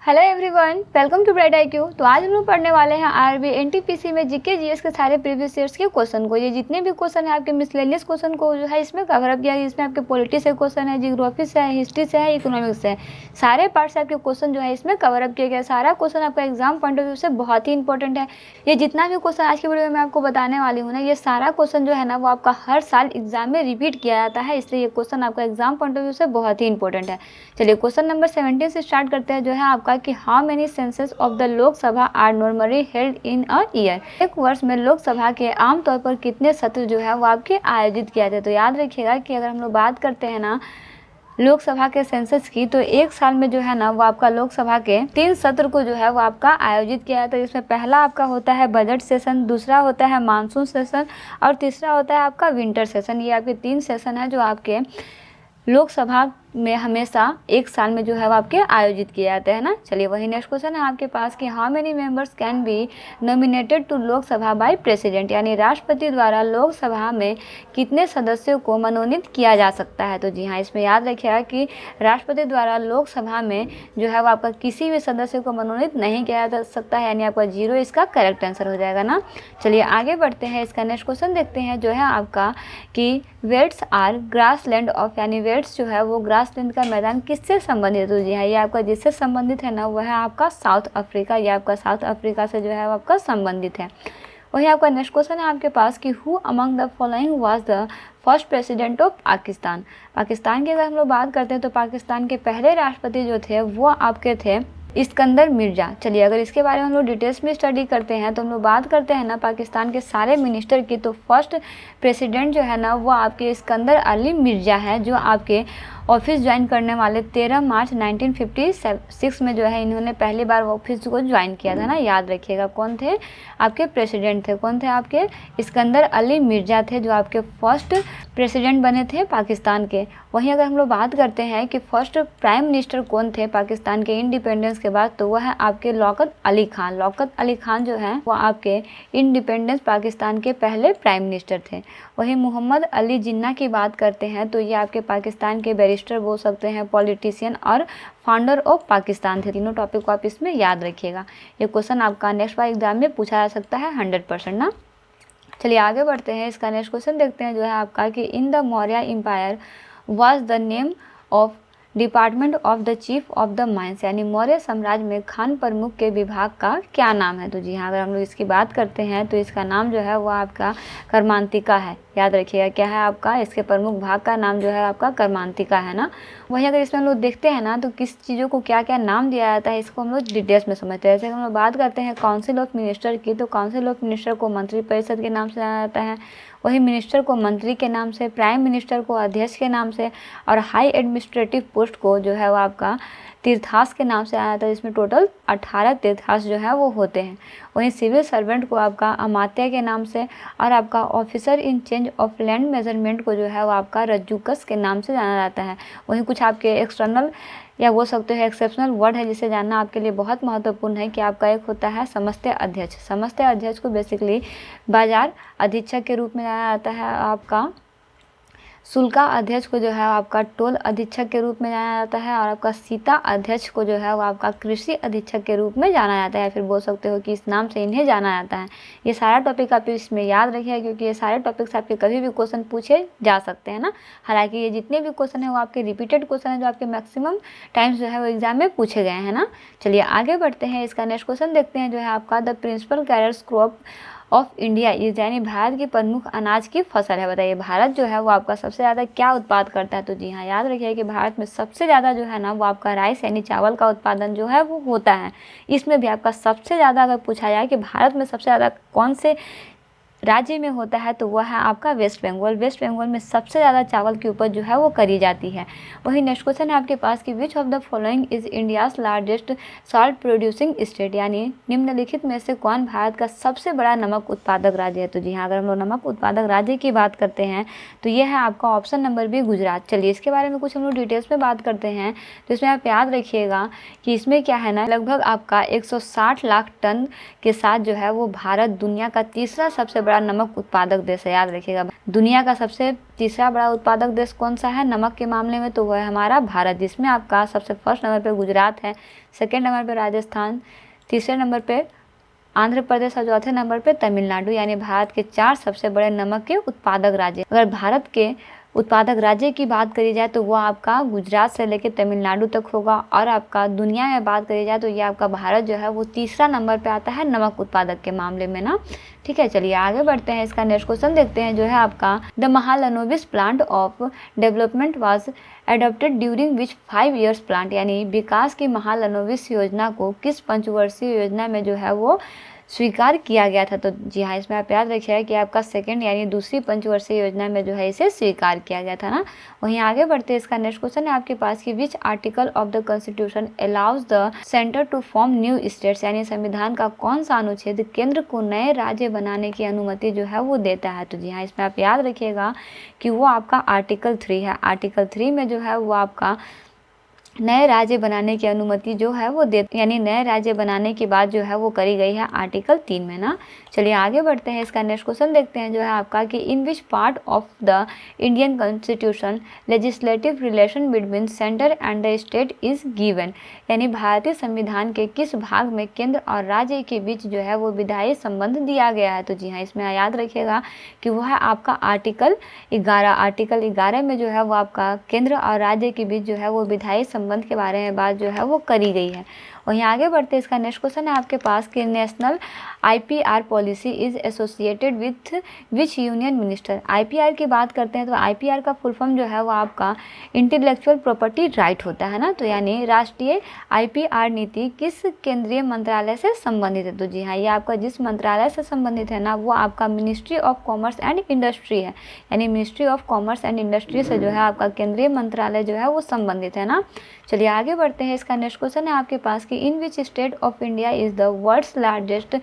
Hello everyone, welcome to bright IQ। तो आज हम लोग पढ़ने वाले हैं आरबी एनटीपीसी में जीके जीएस के सारे प्रीवियस ईयर्स के क्वेश्चन को। ये जितने भी क्वेश्चन है आपके मिसलेनियस क्वेश्चन को जो है इसमें कवर अप किया है। इसमें आपके पॉलिटी से क्वेश्चन है, जियोग्राफी से है, हिस्ट्री से है, इकोनॉमिक्स से है। सारे पार्ट से आपके क्वेश्चन जो है इसमें कवर अप किया गया। सारा क्वेश्चन आपका एग्जाम पॉइंट ऑफ व्यू से बहुत ही इंपॉर्टेंट है। ये जितना भी क्वेश्चन आज की वीडियो में मैं आपको बताने वाली हूँ ना, ये सारा क्वेश्चन जो है ना वो आपका हर साल एग्जाम में रिपीट किया जाता है, इसलिए ये क्वेश्चन आपका एग्जाम पॉइंट ऑफ व्यू से बहुत ही इंपॉर्टेंट है। चलिए क्वेश्चन नंबर 17 से स्टार्ट करते हैं, जो है आपका कि how many sessions of the Lok Sabha are normally held in a year. एक वर्ष में लोकसभा के आमतौर पर कितने सत्र जो है वो आपके आयोजित किए जाते हैं। तो याद रखिएगा कि अगर हम लोग बात करते हैं ना लोकसभा के सेंसस की, तो एक साल में जो है ना वो आपका लोकसभा के 3 सत्र को जो है वो आपका आयोजित किया जाता है। इसमें पहला आपका होता है बजट सेशन, दूसरा होता है मानसून सेशन और तीसरा होता है आपका विंटर सेशन। ये आपके 3 सेशन है जो आपके लोकसभा में हमेशा एक साल में जो है वो आपके आयोजित किए जाते हैं ना। चलिए वही नेक्स्ट क्वेश्चन है आपके पास कि how many members can be nominated to Lok Sabha by president, यानी राष्ट्रपति द्वारा लोकसभा में कितने सदस्यों को मनोनीत किया जा सकता है। तो जी हाँ, इसमें याद रखिएगा कि राष्ट्रपति द्वारा लोकसभा में जो है वो आपका किसी भी सदस्य को मनोनीत नहीं किया जा सकता है, यानी आपका 0 इसका करेक्ट आंसर हो जाएगा ना। चलिए आगे बढ़ते हैं, इसका नेक्स्ट क्वेश्चन देखते हैं, जो है आपका कि वेट्स आर ग्रासलैंड ऑफ, यानी वेट्स जो है वो ग्रासलैंड का मैदान किससे संबंधित है। तो जी हाँ, ये आपका जिससे संबंधित है ना वह है आपका साउथ अफ्रीका। ये आपका साउथ अफ्रीका से जो है वो आपका संबंधित है। वही आपका नेक्स्ट क्वेश्चन है आपके पास कि who among the following was the first president of Pakistan. Pakistan की अगर हम लोग बात करते हैं तो पाकिस्तान के पहले राष्ट्रपति जो थे वो आपके थे इस्कंदर मिर्जा। चलिए अगर इसके बारे में हम लोग डिटेल्स में स्टडी करते हैं तो हम लोग बात करते हैं ना पाकिस्तान के सारे मिनिस्टर की, तो फर्स्ट प्रेसिडेंट जो है ना वो आपके इस्कंदर अली मिर्जा है, जो आपके ऑफिस ज्वाइन करने वाले 13 मार्च 1956 में जो है इन्होंने पहली बार ऑफिस को ज्वाइन किया था ना। याद रखिएगा कौन थे आपके प्रेसिडेंट थे, कौन थे आपके इस्कंदर अली मिर्जा थे, जो आपके फर्स्ट प्रेसिडेंट बने थे पाकिस्तान के। वहीं अगर हम लोग बात करते हैं कि फर्स्ट प्राइम मिनिस्टर कौन थे पाकिस्तान के इंडिपेंडेंस के बाद, तो वह है आपके लौकत अली खान। लौकत अली खान जो है वो आपके इंडिपेंडेंस पाकिस्तान के पहले प्राइम मिनिस्टर थे। वहीं मोहम्मद अली जिन्ना की बात करते हैं तो ये आपके पाकिस्तान के बैरिस्टर बोल सकते हैं, पॉलिटिशियन और फाउंडर ऑफ पाकिस्तान थे। तीनों टॉपिक को आप इसमें याद रखिएगा। ये क्वेश्चन आपका नेक्स्ट बार एग्जाम में पूछा जा सकता है 100% ना। चलिए आगे बढ़ते हैं, इसका नेक्स्ट क्वेश्चन देखते हैं, जो है आपका कि in the Maurya empire was the name of department of the chief of the mines, यानी मौर्य साम्राज्य में खान प्रमुख के विभाग का क्या नाम है। तो जी हाँ, अगर हम लोग इसकी बात करते हैं तो इसका नाम जो है वो आपका कर्मांतिका है। याद रखिएगा क्या है आपका, इसके प्रमुख भाग का नाम जो है आपका कर्मांतिका है ना। वहीं अगर इसमें हम लोग देखते हैं ना तो किस चीज़ों को क्या क्या नाम दिया जाता है इसको हम लोग डिटेल्स में समझते हैं। जैसे हम लोग बात करते हैं काउंसिल ऑफ मिनिस्टर की, तो काउंसिल ऑफ मिनिस्टर को मंत्रिपरिषद के नाम से जाना जाता है। वही मिनिस्टर को मंत्री के नाम से, प्राइम मिनिस्टर को अध्यक्ष के नाम से और हाई एडमिनिस्ट्रेटिव पोस्ट को जो है वो आपका तीर्थास के नाम से आया था, जिसमें टोटल 18 तीर्थास जो है वो होते हैं। वहीं सिविल सर्वेंट को आपका अमात्य के नाम से और आपका officer in change of land measurement को जो है वो आपका रज्जुकस के नाम से जाना जाता है। वहीं कुछ आपके एक्सटर्नल या बोल सकते हैं एक्सेप्शनल वर्ड है जिसे जानना आपके लिए बहुत महत्वपूर्ण है कि आपका एक होता है समस्त्य अध्यक्ष। समस्त्य अध्यक्ष को बेसिकली बाजार अधीक्षक के रूप में जाना जाता है। आपका शुल्का अध्यक्ष को जो है आपका टोल अधीक्षक के रूप में जाना जाता है और आपका सीता अध्यक्ष को जो है वो आपका कृषि अधीक्षक के रूप में जाना जाता है, फिर बोल सकते हो कि इस नाम से इन्हें जाना जाता है। ये सारा टॉपिक आप इसमें याद रखिए क्योंकि ये सारे टॉपिक्स आपके कभी भी क्वेश्चन पूछे जा सकते हैं ना। हालांकि ये जितने भी क्वेश्चन है वो आपके रिपीटेड क्वेश्चन है जो आपके मैक्सिमम टाइम्स जो है वो एग्जाम में पूछे गए हैं ना। चलिए आगे बढ़ते हैं, इसका नेक्स्ट क्वेश्चन देखते हैं, जो है आपका the principal carriers crop of India is, यानी भारत की प्रमुख अनाज की फसल है। बताइए भारत जो है वो आपका सबसे ज़्यादा क्या उत्पाद करता है। तो जी हाँ, याद रखिए कि भारत में सबसे ज़्यादा जो है ना वो आपका राइस यानी चावल का उत्पादन जो है वो होता है। इसमें भी आपका सबसे ज़्यादा अगर पूछा जाए कि भारत में सबसे ज़्यादा कौन से राज्य में होता है तो वह है आपका वेस्ट बंगाल। वेस्ट बंगाल में सबसे ज़्यादा चावल की उपज जो है वो करी जाती है। वही नेक्स्ट क्वेश्चन है आपके पास कि which of the following is India's largest salt producing state, यानी निम्नलिखित में से कौन भारत का सबसे बड़ा नमक उत्पादक राज्य है। तो जी हाँ, अगर हम लोग नमक उत्पादक राज्य की बात करते हैं तो यह है आपका ऑप्शन नंबर बी गुजरात। चलिए इसके बारे में कुछ हम लोग डिटेल्स में बात करते हैं। तो इसमें आप याद रखिएगा कि इसमें क्या है ना, लगभग आपका 160 लाख टन के साथ जो है वो भारत दुनिया का तीसरा सबसे बड़ा नमक उत्पादक देश है, याद रखिएगा। दुनिया का सबसे तीसरा बड़ा उत्पादक देश कौन सा है नमक के मामले में, तो वह है हमारा भारत, जिसमें आपका सबसे फर्स्ट नंबर पे गुजरात है, सेकेंड नंबर पे राजस्थान, तीसरे नंबर पे आंध्र प्रदेश और चौथे नंबर पे तमिलनाडु। यानी भारत के 4 सबसे बड़े नमक के उत्पादक राज्य। अगर भारत के उत्पादक राज्य की बात करी जाए तो वो आपका गुजरात से लेकर तमिलनाडु तक होगा, और आपका दुनिया में बात करी जाए तो ये आपका भारत जो है वो तीसरा नंबर पे आता है नमक उत्पादक के मामले में ना। ठीक है, चलिए आगे बढ़ते हैं। इसका नेक्स्ट क्वेश्चन देखते हैं जो है आपका, the Mahalanobis plant of development was adopted during which 5 years plant, यानी विकास की महालनोबिस योजना को किस पंचवर्षीय योजना में जो है वो स्वीकार किया गया था। तो जी हाँ, इसमें आप याद रखिएगा कि आपका सेकंड यानी दूसरी पंचवर्षीय योजना में जो है इसे स्वीकार किया गया था ना। वहीं आगे बढ़ते हैं। इसका नेक्स्ट क्वेश्चन है आपके पास कि which article of the constitution allows the centre to form new states, यानी संविधान का कौन सा अनुच्छेद केंद्र को नए राज्य बनाने की अनुमति जो है वो देता है। तो जी हाँ, इसमें आप याद रखिएगा कि वो आपका आर्टिकल 3 है। आर्टिकल 3 में जो है वो आपका नए राज्य बनाने की अनुमति जो है वो दे, यानी नए राज्य बनाने की बात जो है वो करी गई है आर्टिकल 3 में ना। चलिए आगे बढ़ते हैं। इसका नेक्स्ट क्वेश्चन देखते हैं जो है आपका कि in which part of the Indian constitution legislative relation between centre and the state is given, यानी भारतीय संविधान के किस भाग में केंद्र और राज्य के बीच जो है वो विधायी संबंध दिया गया है। तो जी हाँ, इसमें याद रखिएगा कि वो है आपका आर्टिकल 11। आर्टिकल 11 में जो है वो आपका केंद्र और राज्य के बीच जो है वो विधायी संबंध के बारे में बात जो है वो करी गई है। वहीं आगे बढ़ते इसका नेक्स्ट क्वेश्चन है आपके पास कि national IPR policy is associated with which union minister. IPR की बात करते हैं तो आईपीआर का फुल फॉर्म जो है वो आपका इंटेलेक्चुअल प्रॉपर्टी राइट होता है ना। तो यानी राष्ट्रीय आईपीआर नीति किस केंद्रीय मंत्रालय से संबंधित है। तो जी हाँ, ये आपका जिस मंत्रालय से संबंधित है ना वो आपका ministry of commerce and industry है, यानी ministry of commerce and industry से जो है आपका केंद्रीय मंत्रालय जो है वो संबंधित है ना। चलिए आगे बढ़ते हैं। इसका नेक्स्ट क्वेश्चन है आपके पास कि in which state of India is the world's largest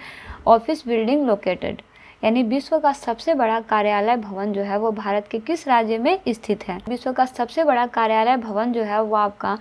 office building located, यानी विश्व का सबसे बड़ा कार्यालय भवन जो है वो भारत के किस राज्य में स्थित है। विश्व का सबसे बड़ा कार्यालय भवन जो है वो आपका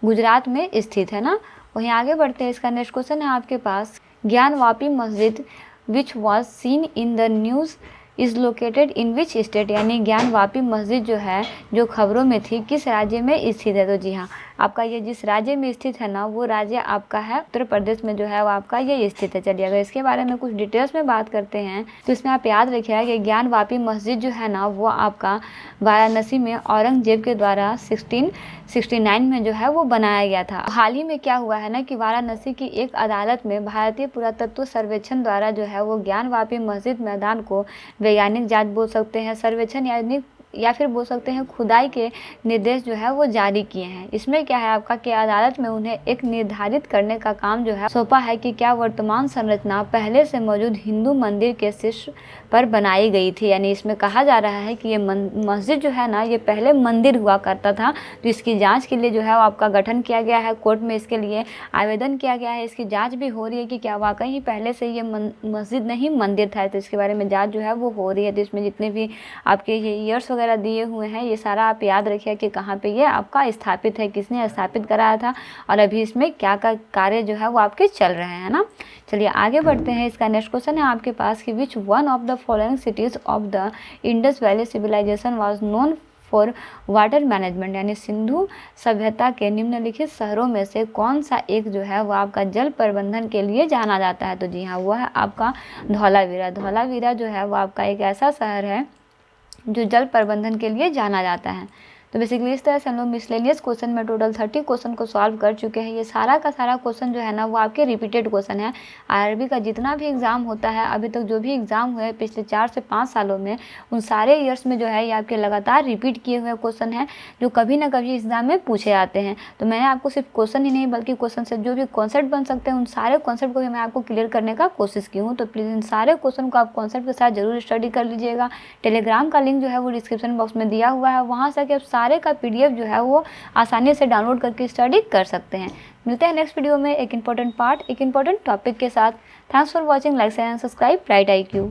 गुजरात में स्थित है ना। वहीं आगे बढ़ते हैं। इसका नेक्स्ट क्वेश्चन है आपके पास, ज्ञानवापी मस्जिद which was seen in the news is located in which state, यानी ज्ञानवापी मस्जिद जो है जो खबरों में थी किस राज्य में स्थित है। तो जी हाँ, आपका ये जिस राज्य में स्थित है ना वो राज्य आपका है उत्तर प्रदेश में जो है वो आपका ये स्थित है। चलिए अगर इसके बारे में कुछ डिटेल्स में बात करते हैं तो इसमें आप याद रखिएगा कि ज्ञानवापी मस्जिद जो है ना वो आपका वाराणसी में औरंगजेब के द्वारा 1669 में जो है वो बनाया गया था। हाल ही में क्या हुआ है ना कि वाराणसी की एक अदालत में भारतीय पुरातत्व सर्वेक्षण द्वारा जो है वो ज्ञानवापी मस्जिद मैदान को वैज्ञानिक जांच बोल सकते हैं, सर्वेक्षण या फिर बोल सकते हैं खुदाई के निर्देश जो है वो जारी किए हैं। इसमें क्या है आपका कि अदालत में उन्हें एक निर्धारित करने का काम जो है सौंपा है कि क्या वर्तमान संरचना पहले से मौजूद हिंदू मंदिर के शीर्ष पर बनाई गई थी। यानी इसमें कहा जा रहा है कि ये मस्जिद जो है ना ये पहले मंदिर हुआ करता था, तो इसकी जांच के लिए जो है वो आपका गठन किया गया है, कोर्ट में इसके लिए आवेदन किया गया है। इसकी जाँच भी हो रही है कि क्या वाकई ही पहले से ये मस्जिद नहीं मंदिर था, तो इसके बारे में जाँच जो है वो हो रही है। तो इसमें जितने भी आपके ये ईयर्स वगैरह दिए हुए हैं ये सारा आप याद रखिए कि कहाँ पे ये आपका स्थापित है, किसने स्थापित कराया था और अभी इसमें क्या का कार्य जो है वो आपके चल रहे हैं ना। चलिए आगे बढ़ते हैं। इसका नेक्स्ट क्वेश्चन है आपके पास कि which one of the following cities of the Indus valley civilisation was known for water management, यानी सिंधु सभ्यता के निम्नलिखित शहरों में से कौन सा एक जो है वो आपका जल प्रबंधन के लिए जाना जाता है। तो जी हाँ, वो है आपका धौलावीरा। धौलावीरा जो है वो आपका एक ऐसा शहर है जो जल प्रबंधन के लिए जाना जाता है। तो बेसिकली इस तरह से हम लोग मिसलेनियस क्वेश्चन में टोटल 30 क्वेश्चन को सॉल्व कर चुके हैं। ये सारा का सारा क्वेश्चन जो है ना वो आपके रिपीटेड क्वेश्चन है। आरआरबी का जितना भी एग्ज़ाम होता है अभी तक जो भी एग्ज़ाम हुए पिछले 4 से 5 सालों में उन सारे ईयर्स में जो है ये आपके लगातार रिपीट किए हुए क्वेश्चन हैं जो कभी ना कभी एग्ज़ाम में पूछे जाते हैं। तो मैंने आपको सिर्फ क्वेश्चन ही नहीं बल्कि क्वेश्चन से जो भी कॉन्सेप्ट बन सकते हैं उन सारे कॉन्सेप्ट को भी मैं आपको क्लियर करने का कोशिश की हूँ। तो प्लीज़ इन सारे क्वेश्चन को आप कॉन्सेप्ट के साथ जरूर स्टडी कर लीजिएगा। टेलीग्राम का लिंक जो है वो डिस्क्रिप्शन बॉक्स में दिया हुआ है, वहाँ से आप सारे का PDF जो है वो आसानी से डाउनलोड करके स्टडी कर सकते हैं। मिलते हैं नेक्स्ट वीडियो में एक इंपॉर्टेंट पार्ट एक इंपॉर्टेंट टॉपिक के साथ। Thanks for watching, like share and subscribe bright IQ।